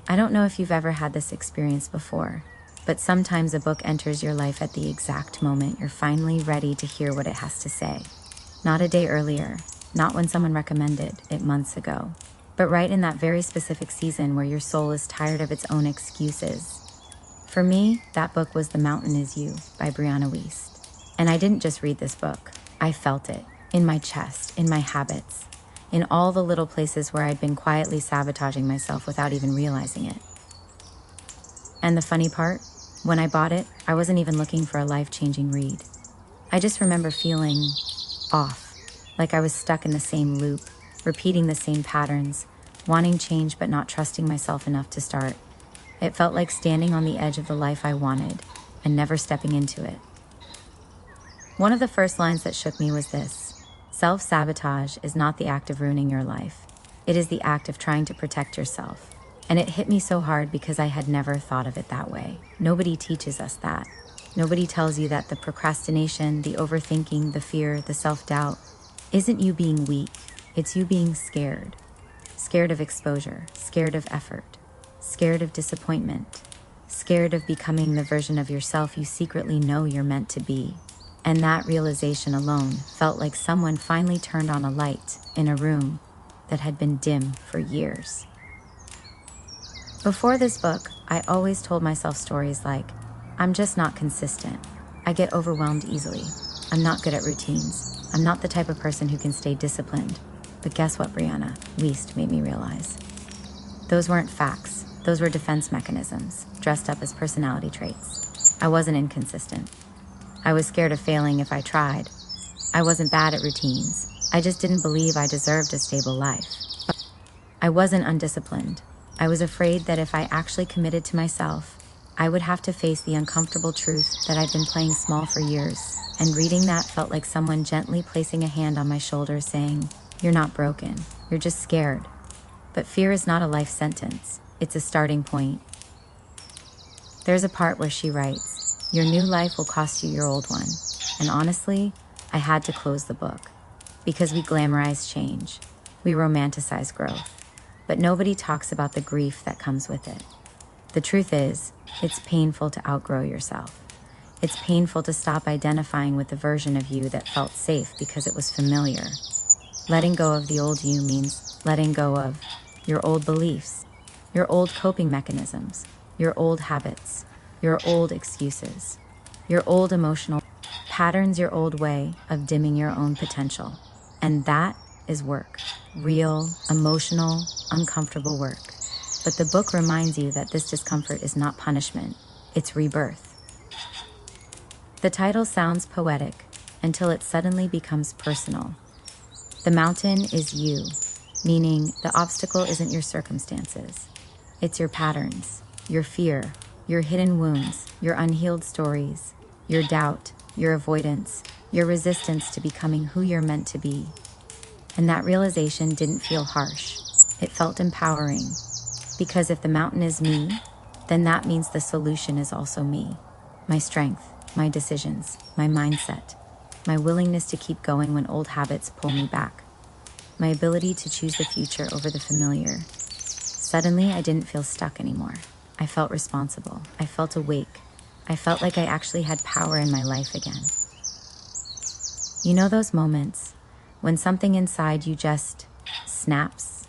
I don't know if you've ever had this experience before, but sometimes a book enters your life at the exact moment you're finally ready to hear what it has to say. Not a day earlier, not when someone recommended it months ago, but right in that very specific season where your soul is tired of its own excuses. For me, that book was The Mountain Is You by Brianna Wiest. And I didn't just read this book. I felt it in my chest, in my habits, in all the little places where I'd been quietly sabotaging myself without even realizing it. And the funny part, when I bought it, I wasn't even looking for a life-changing read. I just remember feeling off, like I was stuck in the same loop, repeating the same patterns, wanting change but not trusting myself enough to start. It felt like standing on the edge of the life I wanted and never stepping into it. One of the first lines that shook me was this: self-sabotage is not the act of ruining your life. It is the act of trying to protect yourself. And it hit me so hard because I had never thought of it that way. Nobody teaches us that. Nobody tells you that the procrastination, the overthinking, the fear, the self-doubt isn't you being weak. It's you being scared. Scared of exposure, scared of effort, scared of disappointment, scared of becoming the version of yourself you secretly know you're meant to be. And that realization alone felt like someone finally turned on a light in a room that had been dim for years. Before this book, I always told myself stories like, I'm just not consistent. I get overwhelmed easily. I'm not good at routines. I'm not the type of person who can stay disciplined. But guess what, Brianna Wiest made me realize? Those weren't facts. Those were defense mechanisms, dressed up as personality traits. I wasn't inconsistent. I was scared of failing if I tried. I wasn't bad at routines. I just didn't believe I deserved a stable life. I wasn't undisciplined. I was afraid that if I actually committed to myself, I would have to face the uncomfortable truth that I'd been playing small for years. And reading that felt like someone gently placing a hand on my shoulder saying, "You're not broken, you're just scared." But fear is not a life sentence, it's a starting point. There's a part where she writes, "Your new life will cost you your old one." And honestly, I had to close the book. Because we glamorize change, we romanticize growth, but nobody talks about the grief that comes with it. The truth is, it's painful to outgrow yourself. It's painful to stop identifying with the version of you that felt safe because it was familiar. Letting go of the old you means letting go of your old beliefs, your old coping mechanisms, your old habits, your old excuses, your old emotional patterns, your old way of dimming your own potential. And that is work. Real, emotional, uncomfortable work. But the book reminds you that this discomfort is not punishment, it's rebirth. The title sounds poetic until it suddenly becomes personal. The mountain is you, meaning the obstacle isn't your circumstances. It's your patterns, your fear, your hidden wounds, your unhealed stories, your doubt, your avoidance, your resistance to becoming who you're meant to be. And that realization didn't feel harsh. It felt empowering. Because if the mountain is me, then that means the solution is also me. My strength, my decisions, my mindset, my willingness to keep going when old habits pull me back, my ability to choose the future over the familiar. Suddenly, I didn't feel stuck anymore. I felt responsible. I felt awake. I felt like I actually had power in my life again. You know those moments when something inside you just snaps?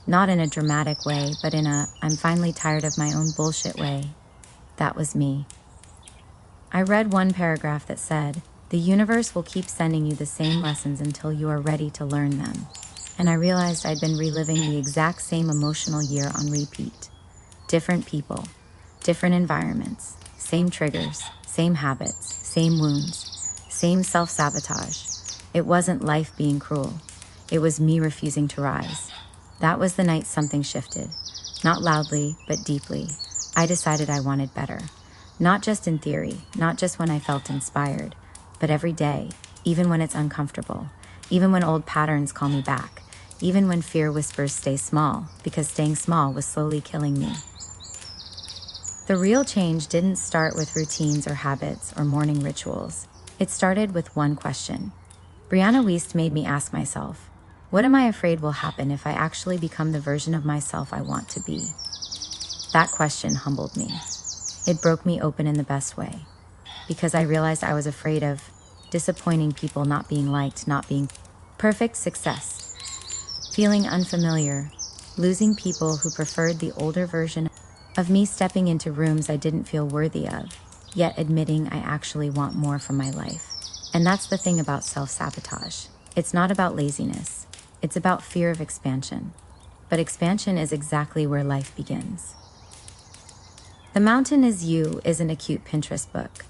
Not in a dramatic way, but in a "I'm finally tired of my own bullshit" way. That was me. I read one paragraph that said, "The universe will keep sending you the same lessons until you are ready to learn them." And I realized I'd been reliving the exact same emotional year on repeat. Different people, different environments, same triggers, same habits, same wounds, same self-sabotage. It wasn't life being cruel. It was me refusing to rise. That was the night something shifted. Not loudly, but deeply. I decided I wanted better. Not just in theory, not just when I felt inspired, but every day, even when it's uncomfortable, even when old patterns call me back, even when fear whispers stay small, because staying small was slowly killing me. The real change didn't start with routines or habits or morning rituals. It started with one question. Brianna Wiest made me ask myself, what am I afraid will happen if I actually become the version of myself I want to be? That question humbled me. It broke me open in the best way, because I realized I was afraid of disappointing people, not being liked, not being perfect, success, feeling unfamiliar, losing people who preferred the older version of me, stepping into rooms I didn't feel worthy of, yet admitting I actually want more from my life. And that's the thing about self-sabotage. It's not about laziness. It's about fear of expansion. But expansion is exactly where life begins. The Mountain Is You isn't a cute Pinterest book.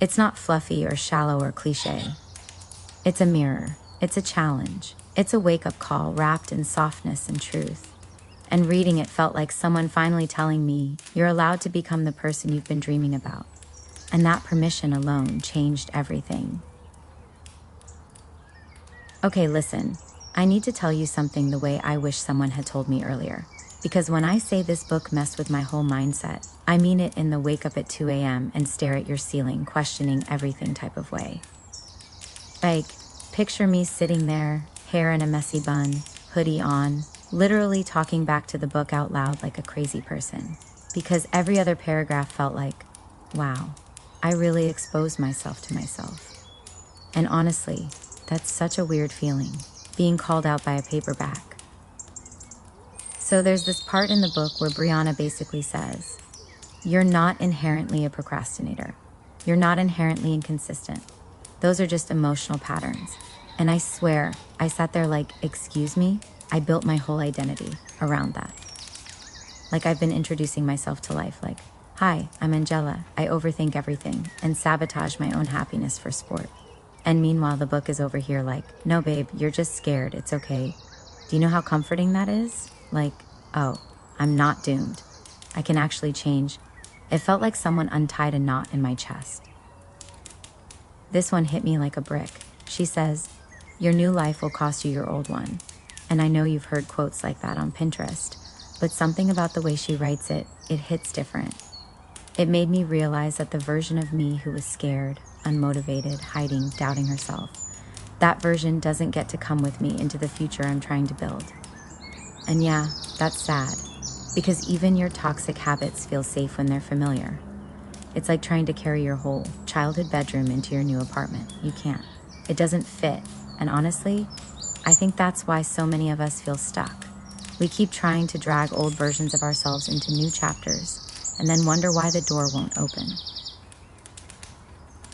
It's not fluffy or shallow or cliche. It's a mirror. It's a challenge. It's a wake-up call wrapped in softness and truth. And reading it felt like someone finally telling me, you're allowed to become the person you've been dreaming about. And that permission alone changed everything. Okay, listen, I need to tell you something the way I wish someone had told me earlier. Because when I say this book messed with my whole mindset, I mean it in the wake up at 2 a.m. and stare at your ceiling, questioning everything type of way. Like, picture me sitting there, hair in a messy bun, hoodie on, literally talking back to the book out loud like a crazy person. Because every other paragraph felt like, wow, I really exposed myself to myself. And honestly, that's such a weird feeling, being called out by a paperback. So there's this part in the book where Brianna basically says, you're not inherently a procrastinator. You're not inherently inconsistent. Those are just emotional patterns. And I swear, I sat there like, excuse me? I built my whole identity around that. Like I've been introducing myself to life like, hi, I'm Angela. I overthink everything and sabotage my own happiness for sport. And meanwhile, the book is over here like, no, babe, you're just scared. It's okay. Do you know how comforting that is? Like, oh, I'm not doomed. I can actually change. It felt like someone untied a knot in my chest. This one hit me like a brick. She says, your new life will cost you your old one. And I know you've heard quotes like that on Pinterest, but something about the way she writes it, it hits different. It made me realize that the version of me who was scared, unmotivated, hiding, doubting herself, that version doesn't get to come with me into the future I'm trying to build. And yeah, that's sad, because even your toxic habits feel safe when they're familiar. It's like trying to carry your whole childhood bedroom into your new apartment. You can't. It doesn't fit. And honestly, I think that's why so many of us feel stuck. We keep trying to drag old versions of ourselves into new chapters and then wonder why the door won't open.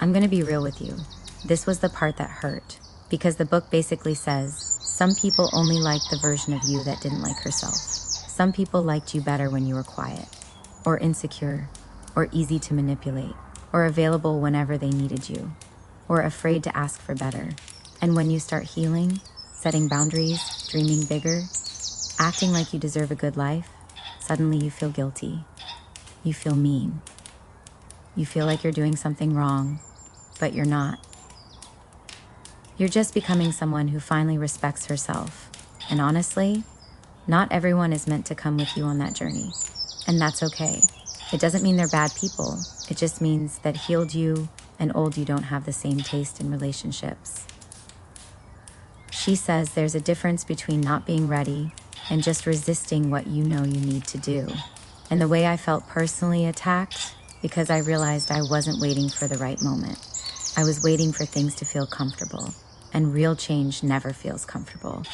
I'm gonna be real with you. This was the part that hurt, because the book basically says, some people only liked the version of you that didn't like herself. Some people liked you better when you were quiet, or insecure, or easy to manipulate, or available whenever they needed you, or afraid to ask for better. And when you start healing, setting boundaries, dreaming bigger, acting like you deserve a good life, suddenly you feel guilty. You feel mean. You feel like you're doing something wrong, but you're not. You're just becoming someone who finally respects herself. And honestly, not everyone is meant to come with you on that journey. And that's okay. It doesn't mean they're bad people. It just means that healed you and old you don't have the same taste in relationships. She says there's a difference between not being ready and just resisting what you know you need to do. And the way I felt personally attacked, because I realized I wasn't waiting for the right moment. I was waiting for things to feel comfortable. And real change never feels comfortable.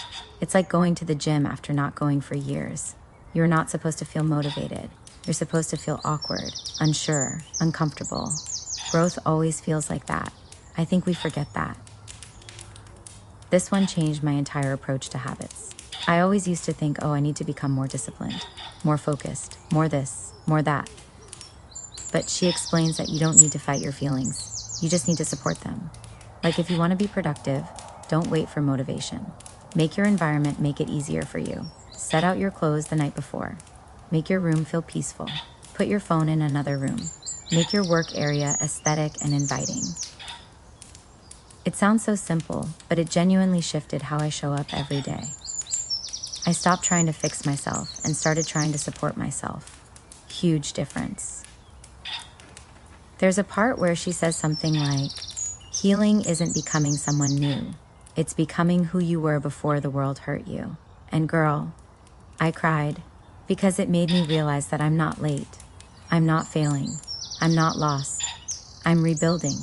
It's like going to the gym after not going for years. You're not supposed to feel motivated. You're supposed to feel awkward, unsure, uncomfortable. Growth always feels like that. I think we forget that. This one changed my entire approach to habits. I always used to think, oh, I need to become more disciplined, more focused, more this, more that. But she explains that you don't need to fight your feelings. You just need to support them. Like if you want to be productive, don't wait for motivation. Make your environment make it easier for you. Set out your clothes the night before. Make your room feel peaceful. Put your phone in another room. Make your work area aesthetic and inviting. It sounds so simple, but it genuinely shifted how I show up every day. I stopped trying to fix myself and started trying to support myself. Huge difference. There's a part where she says something like, healing isn't becoming someone new. It's becoming who you were before the world hurt you. And girl, I cried. Because it made me realize that I'm not late. I'm not failing. I'm not lost. I'm rebuilding.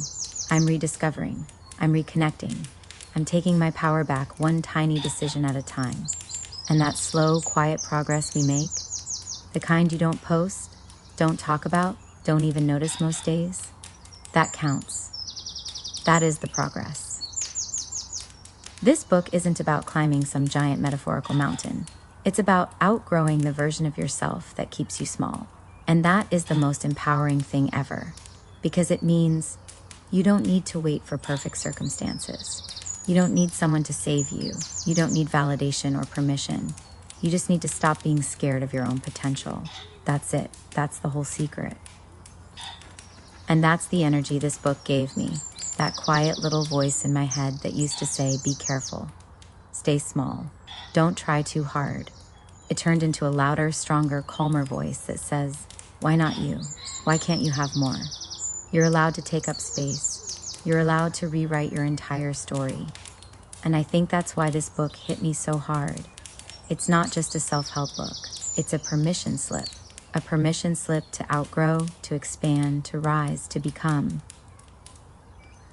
I'm rediscovering. I'm reconnecting. I'm taking my power back one tiny decision at a time. And that slow, quiet progress we make, the kind you don't post, don't talk about, don't even notice most days, that counts. That is the progress. This book isn't about climbing some giant metaphorical mountain. It's about outgrowing the version of yourself that keeps you small. And that is the most empowering thing ever, because it means you don't need to wait for perfect circumstances. You don't need someone to save you. You don't need validation or permission. You just need to stop being scared of your own potential. That's it. That's the whole secret. And that's the energy this book gave me. That quiet little voice in my head that used to say, be careful, stay small, don't try too hard. It turned into a louder, stronger, calmer voice that says, why not you? Why can't you have more? You're allowed to take up space. You're allowed to rewrite your entire story. And I think that's why this book hit me so hard. It's not just a self-help book. It's a permission slip. A permission slip to outgrow, to expand, to rise, to become.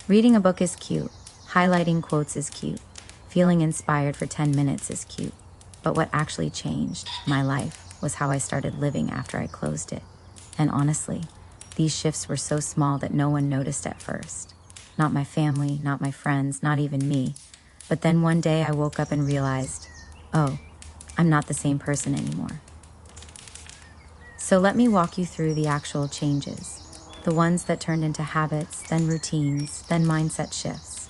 Reading a book is cute. Highlighting quotes is cute. Feeling inspired for 10 minutes is cute. But what actually changed my life was how I started living after I closed it. And honestly, these shifts were so small that no one noticed at first. Not my family, not my friends, not even me. But then one day I woke up and realized, oh, I'm not the same person anymore. So let me walk you through the actual changes. The ones that turned into habits, then routines, then mindset shifts.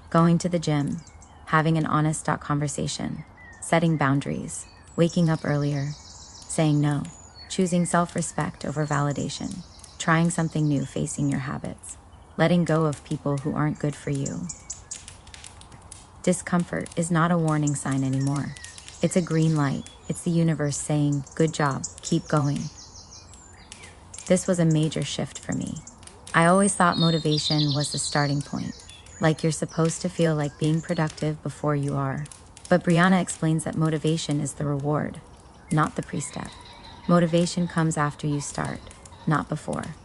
Going to the gym, having an honest conversation, setting boundaries, waking up earlier, saying no, choosing self-respect over validation, trying something new, facing your habits, letting go of people who aren't good for you. Discomfort is not a warning sign anymore. It's a green light. It's the universe saying, good job, keep going. This was a major shift for me. I always thought motivation was the starting point, like you're supposed to feel like being productive before you are. But Brianna explains that motivation is the reward, not the pre-step. Motivation comes after you start, not before.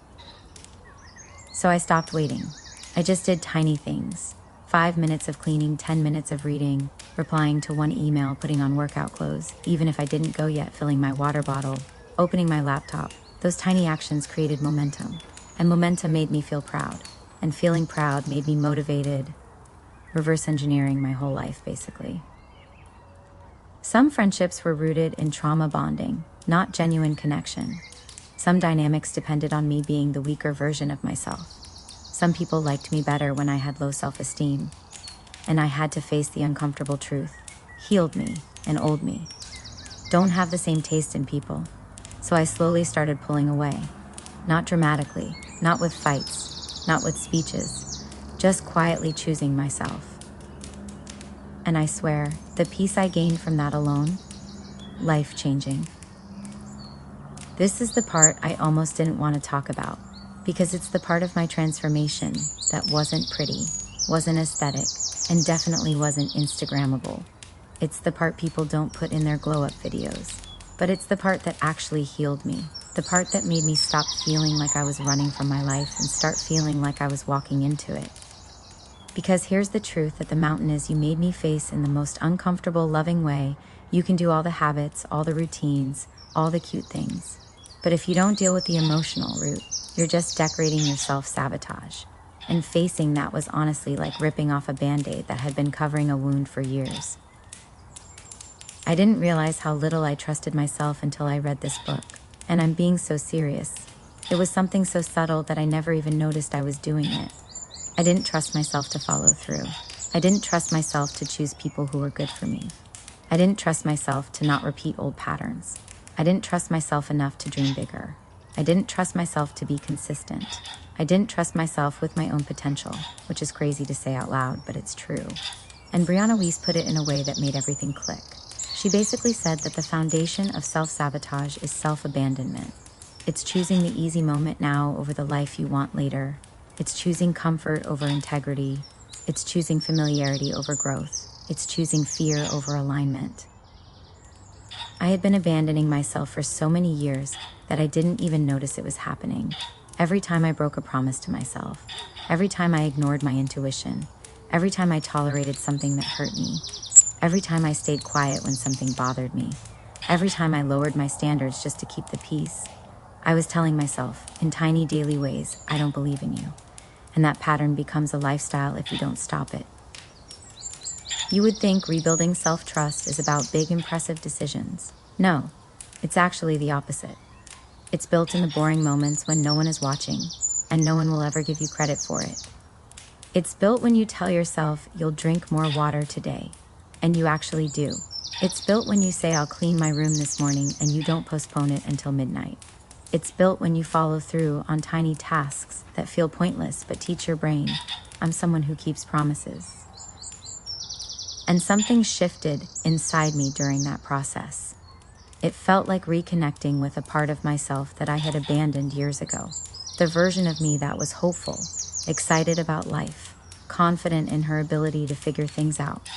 So I stopped waiting. I just did tiny things. 5 minutes of cleaning, 10 minutes of reading, replying to one email, putting on workout clothes, even if I didn't go yet, filling my water bottle, opening my laptop. Those tiny actions created momentum, and momentum made me feel proud, and feeling proud made me motivated, reverse engineering my whole life, basically. Some friendships were rooted in trauma bonding, not genuine connection. Some dynamics depended on me being the weaker version of myself. Some people liked me better when I had low self-esteem, and I had to face the uncomfortable truth. Healed me and old me don't have the same taste in people. So I slowly started pulling away. Not dramatically, not with fights, not with speeches, just quietly choosing myself. And I swear, the peace I gained from that alone, life-changing. This is the part I almost didn't want to talk about, because it's the part of my transformation that wasn't pretty, wasn't aesthetic, and definitely wasn't Instagrammable. It's the part people don't put in their glow-up videos. But it's the part that actually healed me. The part that made me stop feeling like I was running from my life and start feeling like I was walking into it. Because here's the truth that the mountain is you made me face in the most uncomfortable, loving way. You can do all the habits, all the routines, all the cute things. But if you don't deal with the emotional root, you're just decorating your self-sabotage. And facing that was honestly like ripping off a Band-Aid that had been covering a wound for years. I didn't realize how little I trusted myself until I read this book. And I'm being so serious. It was something so subtle that I never even noticed I was doing it. I didn't trust myself to follow through. I didn't trust myself to choose people who were good for me. I didn't trust myself to not repeat old patterns. I didn't trust myself enough to dream bigger. I didn't trust myself to be consistent. I didn't trust myself with my own potential, which is crazy to say out loud, but it's true. And Brianna Wiest put it in a way that made everything click. She basically said that the foundation of self-sabotage is self-abandonment. It's choosing the easy moment now over the life you want later. It's choosing comfort over integrity. It's choosing familiarity over growth. It's choosing fear over alignment. I had been abandoning myself for so many years that I didn't even notice it was happening. Every time I broke a promise to myself, every time I ignored my intuition, every time I tolerated something that hurt me, every time I stayed quiet when something bothered me, every time I lowered my standards just to keep the peace, I was telling myself, in tiny daily ways, I don't believe in you. And that pattern becomes a lifestyle if you don't stop it. You would think rebuilding self-trust is about big, impressive decisions. No, it's actually the opposite. It's built in the boring moments when no one is watching, and no one will ever give you credit for it. It's built when you tell yourself you'll drink more water today, and you actually do. It's built when you say I'll clean my room this morning and you don't postpone it until midnight. It's built when you follow through on tiny tasks that feel pointless but teach your brain, I'm someone who keeps promises. And something shifted inside me during that process. It felt like reconnecting with a part of myself that I had abandoned years ago. The version of me that was hopeful, excited about life, confident in her ability to figure things out.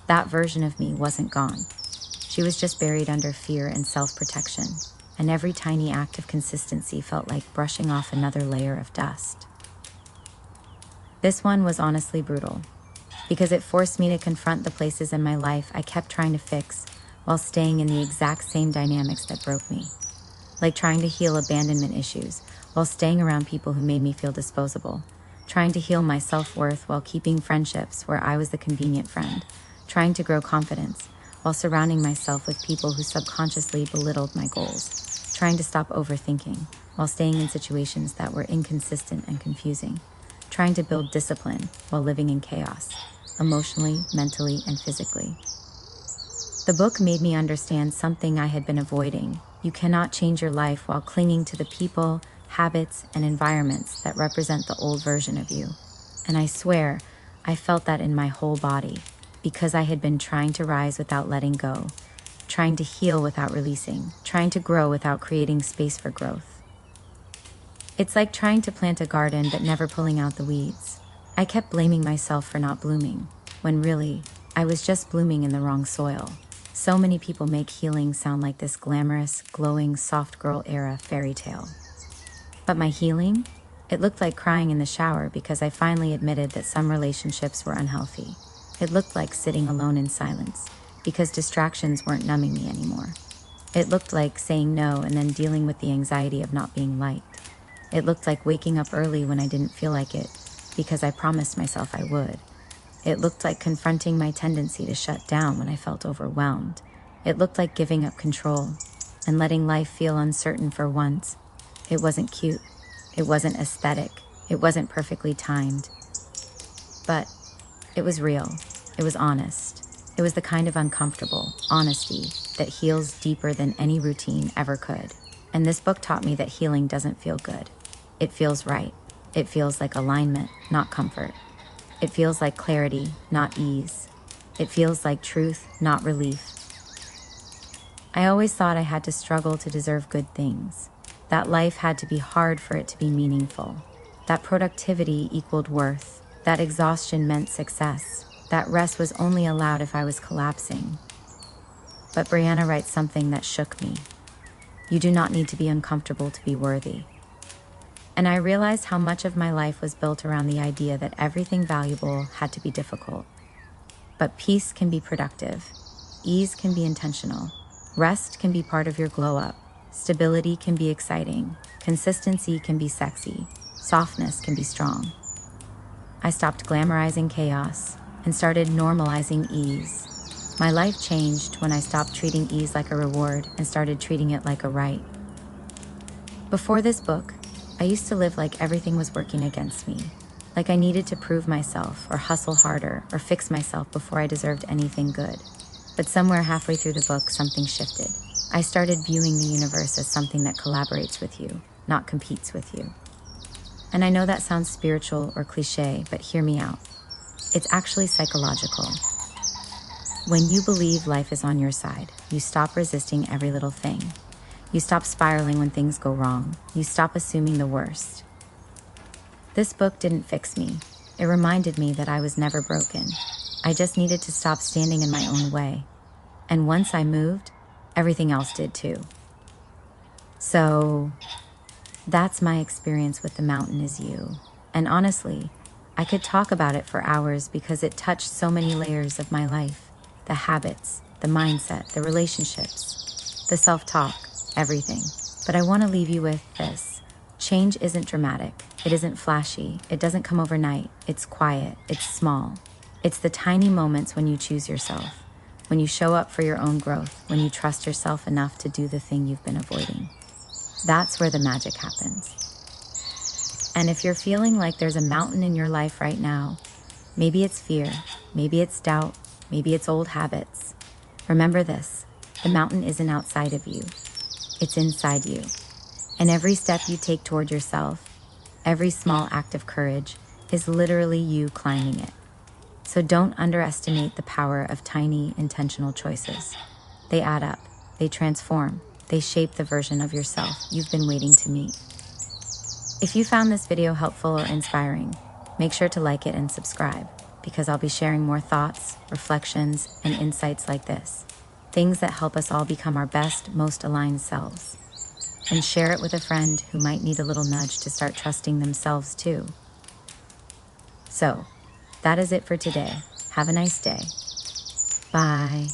That version of me wasn't gone. She was just buried under fear and self-protection, and every tiny act of consistency felt like brushing off another layer of dust. This one was honestly brutal, because it forced me to confront the places in my life I kept trying to fix while staying in the exact same dynamics that broke me. Like trying to heal abandonment issues while staying around people who made me feel disposable. Trying to heal my self-worth while keeping friendships where I was the convenient friend. Trying to grow confidence while surrounding myself with people who subconsciously belittled my goals. Trying to stop overthinking while staying in situations that were inconsistent and confusing. Trying to build discipline while living in chaos, emotionally, mentally, and physically. The book made me understand something I had been avoiding. You cannot change your life while clinging to the people, habits, and environments that represent the old version of you. And I swear, I felt that in my whole body, because I had been trying to rise without letting go, trying to heal without releasing, trying to grow without creating space for growth. It's like trying to plant a garden but never pulling out the weeds. I kept blaming myself for not blooming, when really, I was just blooming in the wrong soil. So many people make healing sound like this glamorous, glowing, soft girl era fairy tale. But my healing? It looked like crying in the shower because I finally admitted that some relationships were unhealthy. It looked like sitting alone in silence because distractions weren't numbing me anymore. It looked like saying no and then dealing with the anxiety of not being liked. It looked like waking up early when I didn't feel like it because I promised myself I would. It looked like confronting my tendency to shut down when I felt overwhelmed. It looked like giving up control and letting life feel uncertain for once. It wasn't cute. It wasn't aesthetic. It wasn't perfectly timed. But it was real. It was honest. It was the kind of uncomfortable honesty that heals deeper than any routine ever could. And this book taught me that healing doesn't feel good. It feels right. It feels like alignment, not comfort. It feels like clarity, not ease. It feels like truth, not relief. I always thought I had to struggle to deserve good things. That life had to be hard for it to be meaningful. That productivity equaled worth. That exhaustion meant success. That rest was only allowed if I was collapsing. But Brianna writes something that shook me. You do not need to be uncomfortable to be worthy. And I realized how much of my life was built around the idea that everything valuable had to be difficult. But peace can be productive. Ease can be intentional. Rest can be part of your glow up. Stability can be exciting. Consistency can be sexy. Softness can be strong. I stopped glamorizing chaos and started normalizing ease. My life changed when I stopped treating ease like a reward and started treating it like a right. Before this book, I used to live like everything was working against me, like I needed to prove myself or hustle harder or fix myself before I deserved anything good. But somewhere halfway through the book, something shifted. I started viewing the universe as something that collaborates with you, not competes with you. And I know that sounds spiritual or cliche, but hear me out. It's actually psychological. When you believe life is on your side, you stop resisting every little thing. You stop spiraling when things go wrong. You stop assuming the worst. This book didn't fix me. It reminded me that I was never broken. I just needed to stop standing in my own way. And once I moved, everything else did too. So that's my experience with the mountain is you. And honestly, I could talk about it for hours because it touched so many layers of my life. The habits, the mindset, the relationships, the self-talk, everything. But I want to leave you with this. Change isn't dramatic. It isn't flashy. It doesn't come overnight. It's quiet. It's small. It's the tiny moments when you choose yourself, when you show up for your own growth, when you trust yourself enough to do the thing you've been avoiding. That's where the magic happens. And if you're feeling like there's a mountain in your life right now, maybe it's fear, maybe it's doubt, maybe it's old habits. Remember this, the mountain isn't outside of you, it's inside you. And every step you take toward yourself, every small act of courage, is literally you climbing it. So don't underestimate the power of tiny, intentional choices. They add up, they transform, they shape the version of yourself you've been waiting to meet. If you found this video helpful or inspiring, make sure to like it and subscribe, because I'll be sharing more thoughts, reflections, and insights like this. Things that help us all become our best, most aligned selves. And share it with a friend who might need a little nudge to start trusting themselves too. So, that is it for today. Have a nice day. Bye.